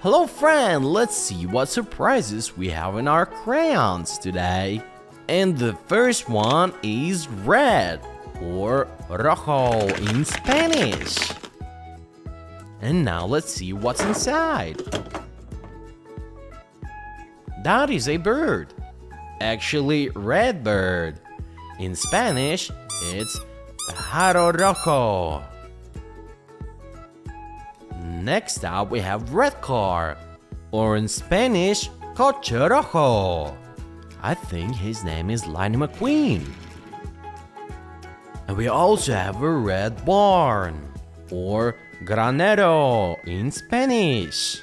Hello friend, let's see what surprises we have in our crayons today. And the first one is red, or rojo in Spanish. And now let's see what's inside. That is a bird. Actually, red bird. In Spanish, it's pájaro rojo. Next up, we have red car, or in Spanish, coche rojo. I think his name is Lightning McQueen. And we also have a red barn, or granero in Spanish.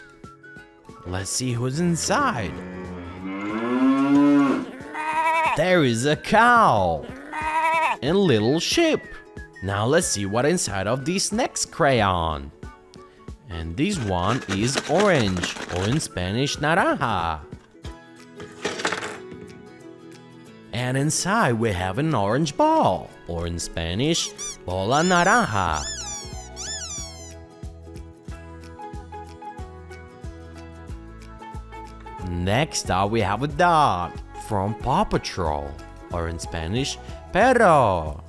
Let's see who's inside. There is a cow and little sheep. Now let's see what's inside of this next crayon. And this one is orange, or in Spanish, naranja. And inside we have an orange ball, or in Spanish, bola naranja. Next up we have a dog from Paw Patrol, or in Spanish, perro.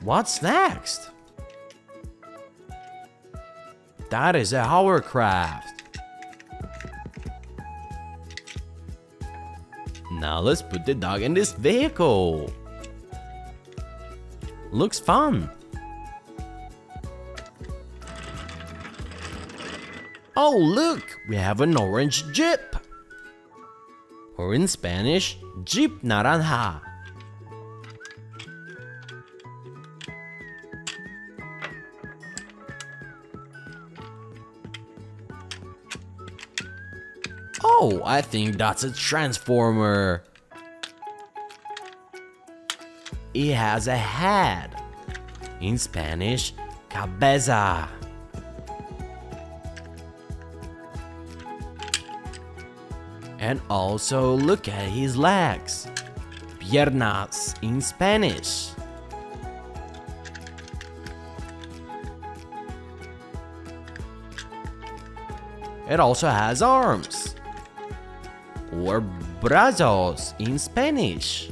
What's next? That is a hovercraft. Now let's put the dog in this vehicle. Looks fun. Oh look, we have an orange jeep. Or in Spanish, jeep naranja. Oh, I think that's a transformer. It has a head. In Spanish, cabeza. And also look at his legs. Piernas in Spanish. It also has arms, or brazos in Spanish.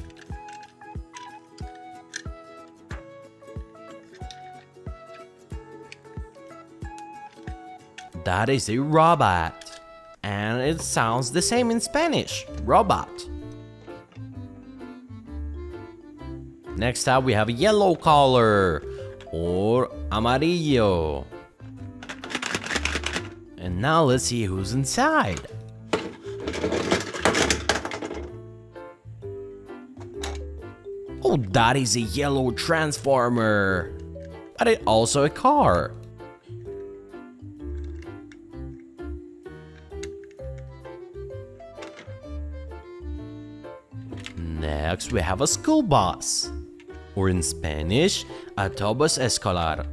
That is a robot, and it sounds the same in Spanish, robot. Next up we have a yellow color, or amarillo. And now let's see who's inside. Oh, that is a yellow transformer. But it's also a car. Next, we have a school bus, or in Spanish, autobús escolar.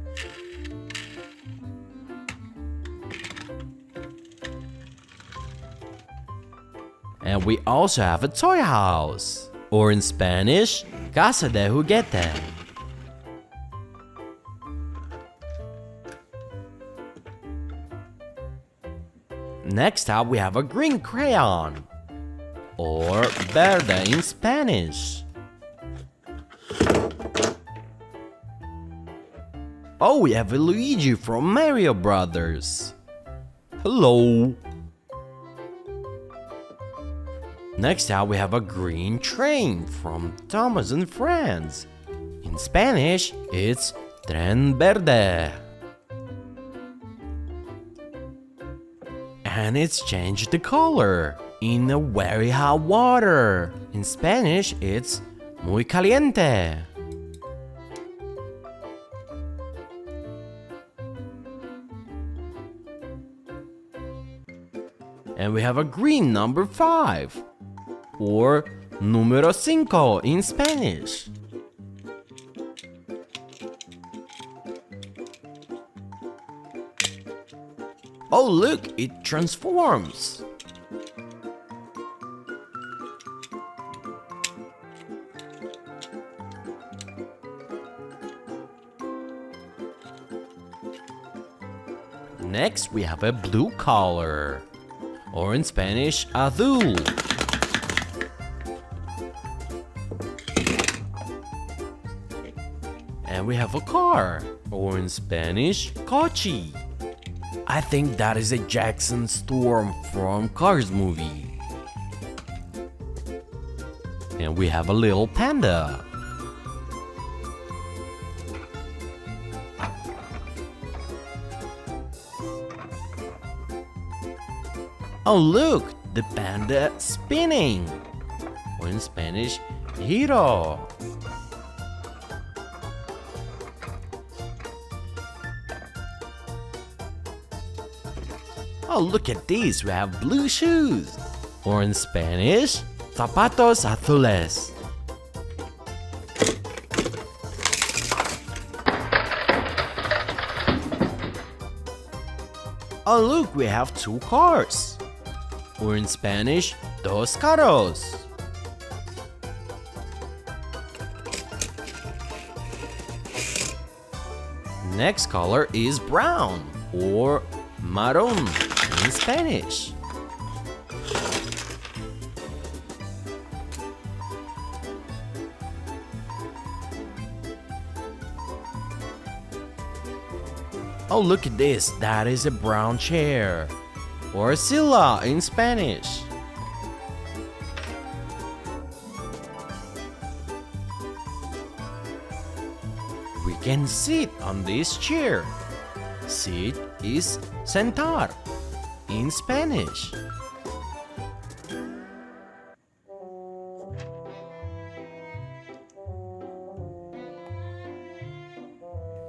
And we also have a toy house, or in Spanish, casa de juguete. Next up, we have a green crayon, or verde in Spanish. Oh, we have a Luigi from Mario Brothers. Hello. Next up, we have a green train from Thomas and Friends. In Spanish, it's Tren Verde. And it's changed the color in a very hot water. In Spanish, it's muy caliente. And we have a green number 5, or número 5 in Spanish. Oh look, it transforms. Next, we have a blue color, or in Spanish, azul. And we have a car, or in Spanish, coche. I think that is a Jackson Storm from Cars movie. And we have a little panda. Oh look, the panda spinning, or in Spanish, giro. Oh, look at these, we have blue shoes, or in Spanish, zapatos azules. Oh look, we have two cars, or in Spanish, dos carros. Next color is brown, or marrón in Spanish. Oh, look at this, that is a brown chair, or silla in Spanish. We can sit on this chair. Sit is sentar in Spanish.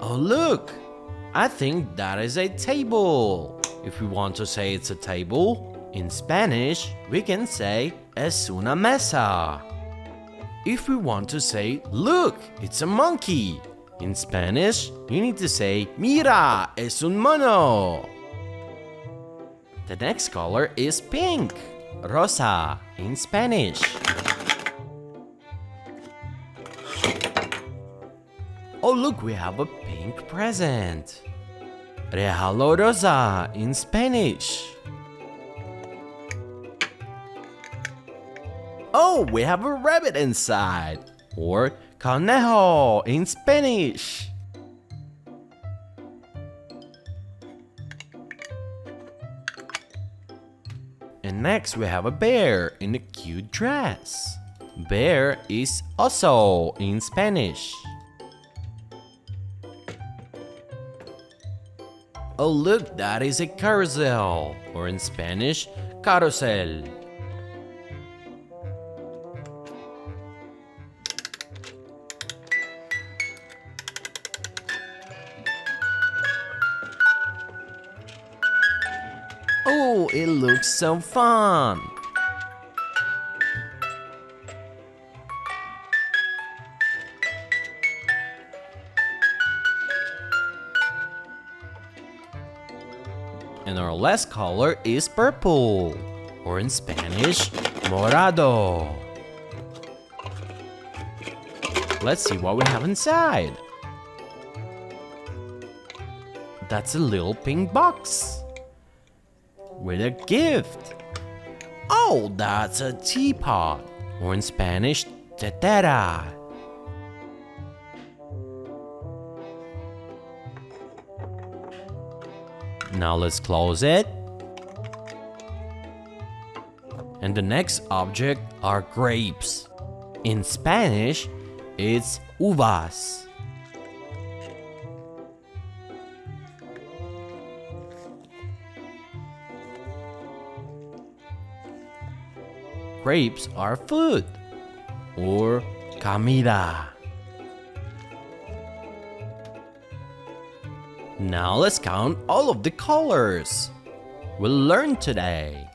Oh look, I think that is a table. If we want to say it's a table, in Spanish we can say es una mesa. If we want to say look, it's a monkey, in Spanish you need to say mira, es un mono. The next color is pink, rosa in Spanish. Oh look, we have a pink present, regalo rosa in Spanish. Oh, we have a rabbit inside, or conejo in Spanish. And next we have a bear in a cute dress. Bear is oso in Spanish. Oh look, that is a carousel, or in Spanish, carousel. Oh, it looks so fun! And our last color is purple, or in Spanish, morado. Let's see what we have inside. That's a little pink box with a gift. Oh, that's a teapot, or in Spanish, tetera. Now let's close it. And the next object are grapes. In Spanish, it's uvas. Grapes are food, or comida. Now let's count all of the colors we'll learn today.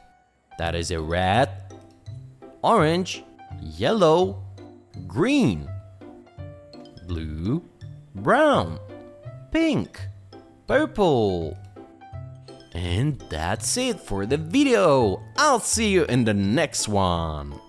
That is a red, orange, yellow, green, blue, brown, pink, purple. And that's it for the video. I'll see you in the next one.